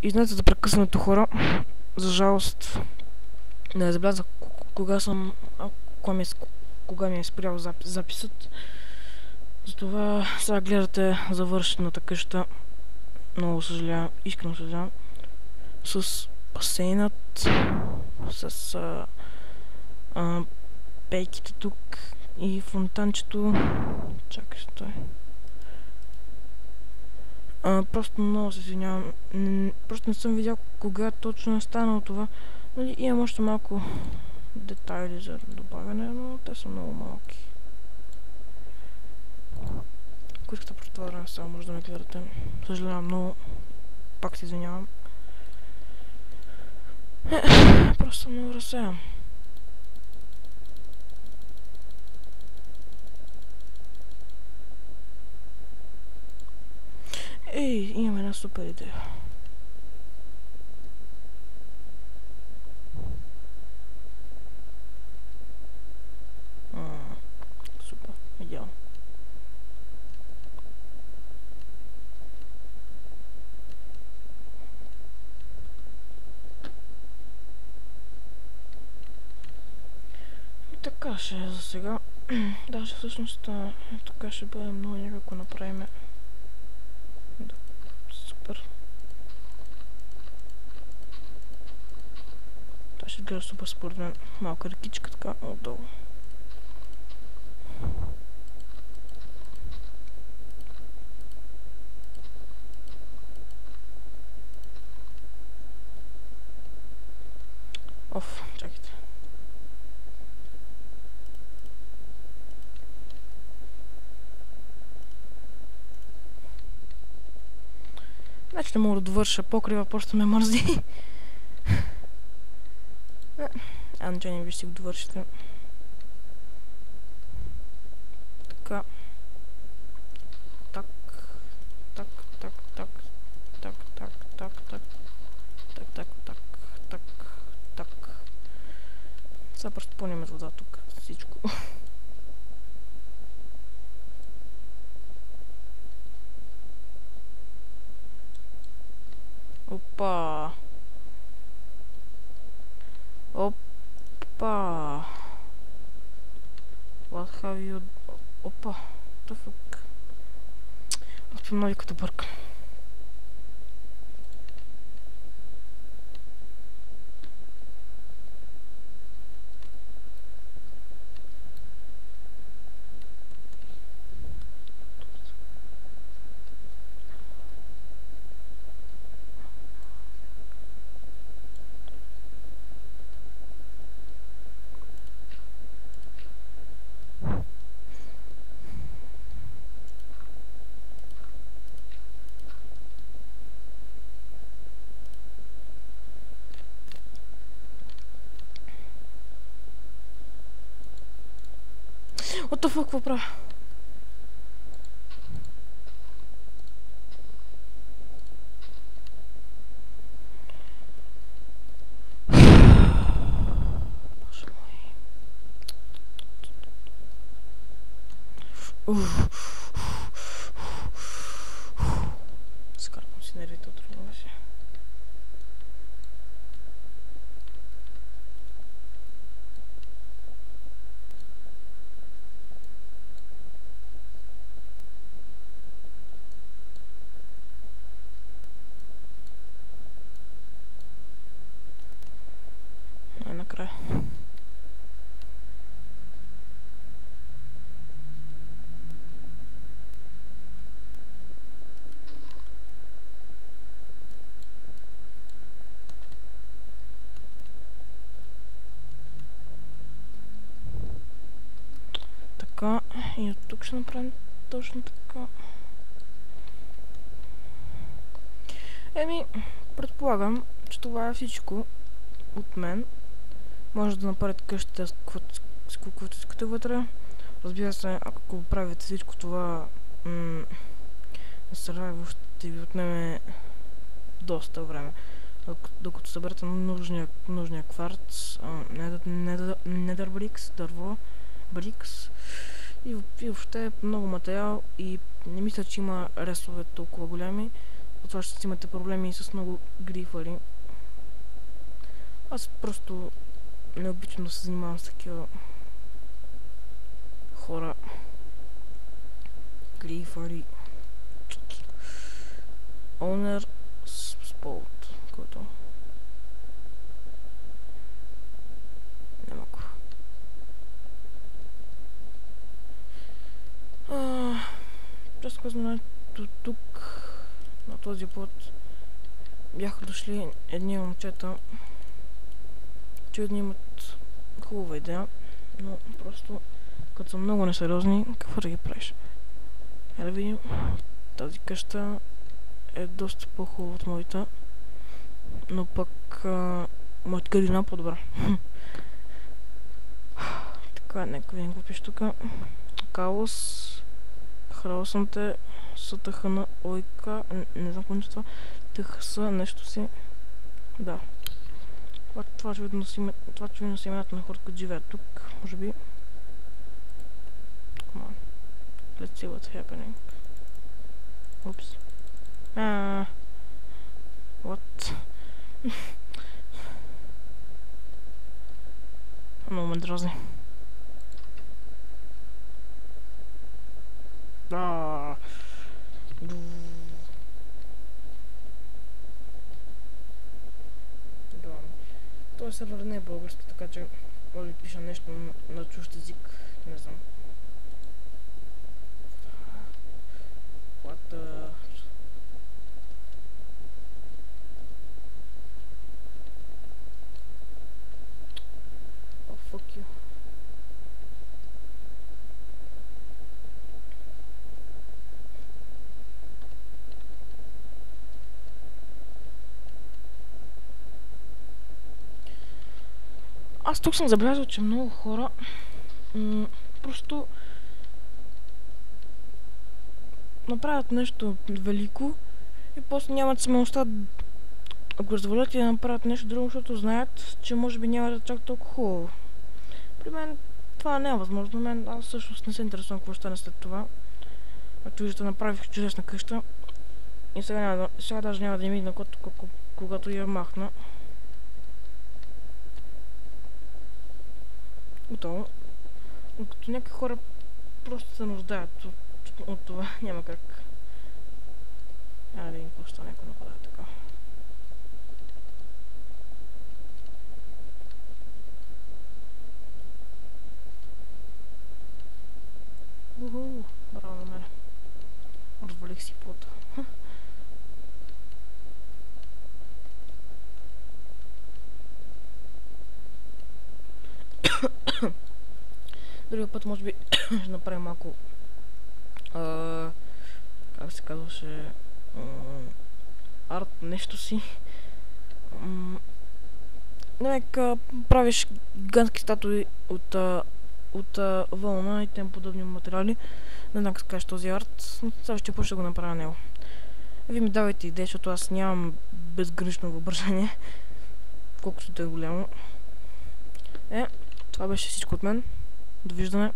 Извинете за прекъсването, хора. За жалост не забелязах кога ми е спрял записът. Затова сега гледате завършената къща. Много съжалявам, искрено съжалявам. С басейнът, с пейките тук и фонтанчето. Чакай, стой. Просто много се извинявам. Просто не съм видял кога точно е станало това. Нали, имам още малко детайли за добавяне, но те са много малки. Ако искате по това време, само може да ме гледате. Съжалявам много. Пак се извинявам. Просто съм много разсеян. Ей, имам една супер идея. Супер, идеално. И така ще е за сега. Даже всъщност така ще бъде много някакво направим. Да, супер. Това ще гледа супер според мен. Малка рекичка така отдолу. Оф, чакайте. Значи не мога да довърша покрива, просто ме мързи. Ничего не виж си го довършите. Така. Так. Так, так, так. Так, так, так, так. Так, так, так, так, так. Сега просто пълним вода тук. Всичко. Опа. Опа. What have you... Опа. What the fuck? Аз по навиката бъркам. What the fuck, какво правя? Боже мой. Скарпам си нервите от друго беше. Накрая. Така, и от тук ще направим точно така. Предполагам, че това е всичко от мен. Може да направите къщата с каквото искате вътре. Разбира се, ако правите всичко това на Survival, ще ви отнеме доста време. Докато съберете нужния кварц, Nether Bricks, дърво, Bricks и въобще много материал, и не мисля, че има ресове толкова големи. това ще имате проблеми с много грифари. Аз просто не обичам да се занимавам с такива хора. Грифари. Owner Spot. Който? Немако. Просто казвам, тук на този път бяха дошли едни момчета, че имат хубава идея, но просто като са много несериозни, какво да ги правиш? Да видим, тази къща е доста по-хубава от моята, но пък моята градина по-добра. Така, нека видим какво пише тук. Каос. Храл съм те с тъхана ойка. Не знам какво това. Тъхса нещо си. Да. Това очевидно си имената на хората, които живеят тук. Може би. Come on. Let's see what's happening. Oops. What? Много ме дразни. Да. Този сервер не е български, така че може да пиша нещо на чужд език. Не знам. What the... Oh, fuck you. Аз тук съм забелязал, че много хора просто направят нещо велико и после нямат смелостта да го развалят и да направят нещо друго, защото знаят, че може би няма да чак толкова хубаво. При мен това не е възможно. Аз всъщност не се интересувам какво ще стане след това. Както виждате, направих чудесна къща и сега даже няма да я мигна, когато я махна. Готово. Но като някакви хора просто се нуждаят от това, няма как. Да видим какво ще някой напада така. Уху, браво на мене. Развалих си плота. Другия път може би ще направим малко как се казваше арт нещо си. Нека правиш гигантски статуи от вълна и тем подобни материали. Не знам как се каже този арт, но сега ще почна да го направя него. Вие ми давайте идея, защото аз нямам безгранично въображение, колкото да е голямо. Това беше всичко от мен. Довиждане.